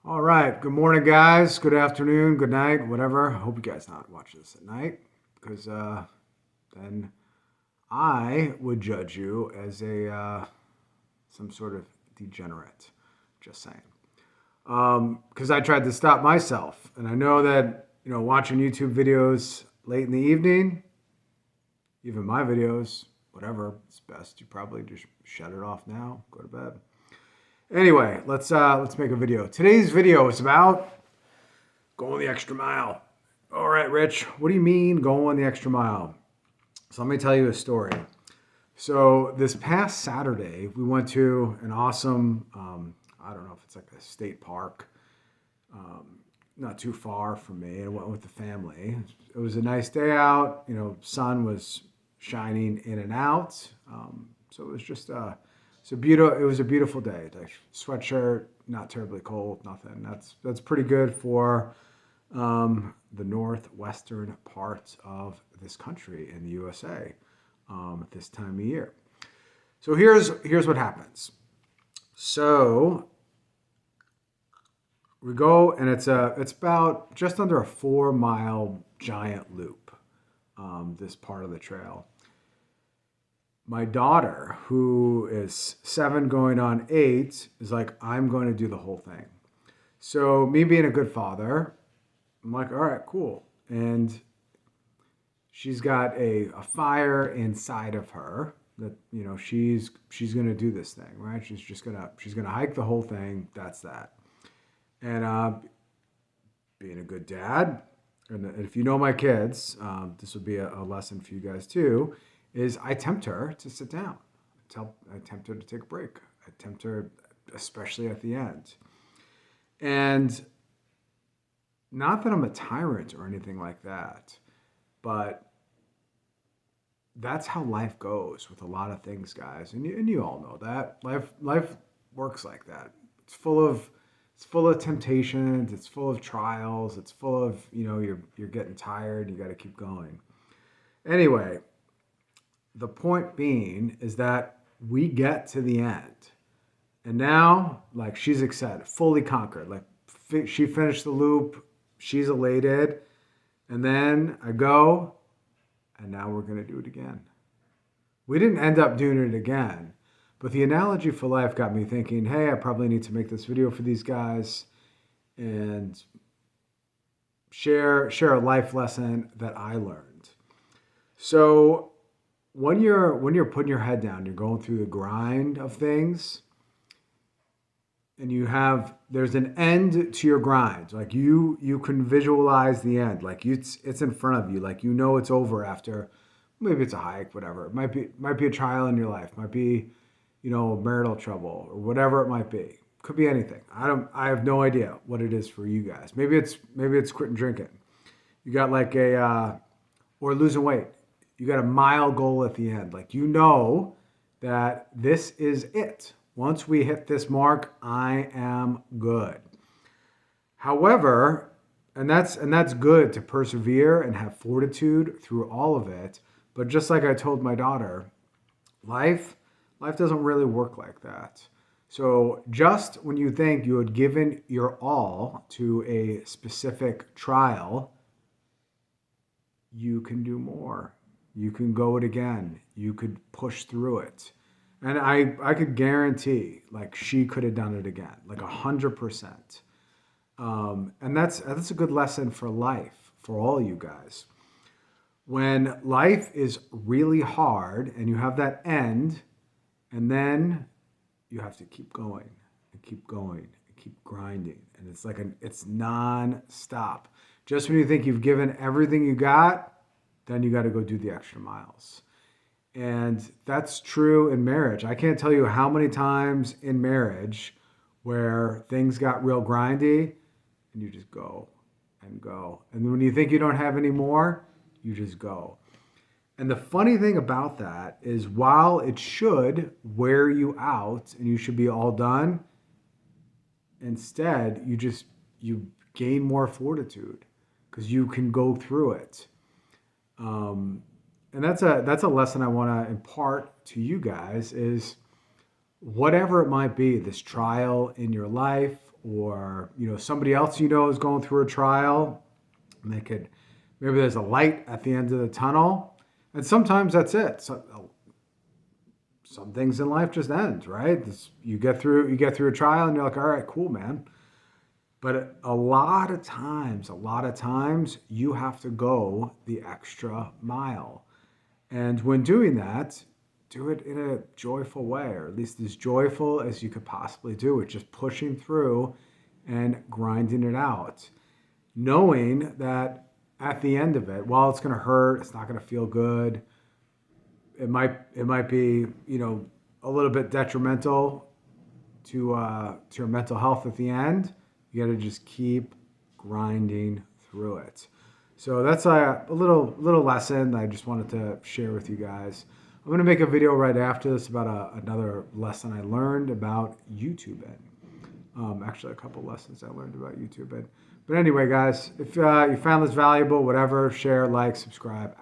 All right. Good morning, guys. Good afternoon. Good night. Whatever. I hope you guys not watch this at night because then I would judge you as a some sort of degenerate. Just saying. Because I tried to stop myself, and I know that watching YouTube videos late in the evening, even my videos, whatever, it's best you probably just shut it off now. Go to bed. Anyway, let's make a video. Today's video is about going the extra mile. All right, Rich, what do you mean going the extra mile? So let me tell you a story. So this past Saturday, we went to an awesome, I don't know if it's like a state park, not too far from me. I went with the family. It was a nice day out. Sun was shining in and out. So it was just it was a beautiful day. Like sweatshirt, not terribly cold, nothing. That's pretty good for the northwestern parts of this country in the USA at this time of year. So here's what happens. So we go, and it's about just under a 4-mile giant loop. This part of the trail. My daughter, who is 7 going on 8, is like, I'm going to do the whole thing. So me being a good father, I'm like, all right, cool. And she's got a fire inside of her that, she's going to do this thing, right? She's going to hike the whole thing. That's that. And being a good dad, and if you know my kids, this would be a lesson for you guys too, is I tempt her to sit down. I tempt her to take a break. I tempt her, especially at the end. And not that I'm a tyrant or anything like that, but that's how life goes with a lot of things, guys. And you all know that. Life works like that. It's full of temptations, it's full of trials, it's full of, you're getting tired, you got to keep going. Anyway, the point being is that we get to the end, and now, like, she's excited, fully conquered. Like, she finished the loop, she's elated, and then I go, and now we're going to do it again. We didn't end up doing it again, but the analogy for life got me thinking, hey, I probably need to make this video for these guys and share a life lesson that I learned. So when you're putting your head down, you're going through the grind of things, and there's an end to your grind. Like you can visualize the end. Like it's in front of you. Like it's over after, maybe it's a hike, whatever. It might be a trial in your life. Might be, marital trouble or whatever it might be. Could be anything. I have no idea what it is for you guys. Maybe it's quitting drinking. You got like or losing weight. You got a mile goal at the end. Like, that this is it. Once we hit this mark, I am good. However, and that's good to persevere and have fortitude through all of it. But just like I told my daughter, life doesn't really work like that. So just when you think you had given your all to a specific trial, you can do more. You can go it again. You could push through it. And I could guarantee, like, she could have done it again, like 100%. And that's a good lesson for life, for all you guys. When life is really hard and you have that end, and then you have to keep going and keep going and keep grinding. And it's non-stop. Just when you think you've given everything you got, then you got to go do the extra miles. And that's true in marriage. I can't tell you how many times in marriage where things got real grindy and you just go and go. And when you think you don't have any more, you just go. And the funny thing about that is, while it should wear you out and you should be all done, instead you gain more fortitude because you can go through it. And that's a lesson I want to impart to you guys, is whatever it might be, this trial in your life or somebody else is going through a trial, and maybe there's a light at the end of the tunnel, and sometimes that's it. Some things in life just end, right? You get through a trial, and you're like, all right, cool, man. But a lot of times, you have to go the extra mile. And when doing that, do it in a joyful way, or at least as joyful as you could possibly do it, just pushing through and grinding it out. Knowing that at the end of it, while it's going to hurt, it's not going to feel good, it might be, a little bit detrimental to your mental health at the end. You got to just keep grinding through it. So that's a little lesson that I just wanted to share with you guys. I'm going to make a video right after this about another lesson I learned about YouTubing. Actually, a couple lessons I learned about YouTubing. But anyway, guys, if you found this valuable, whatever, share, like, subscribe.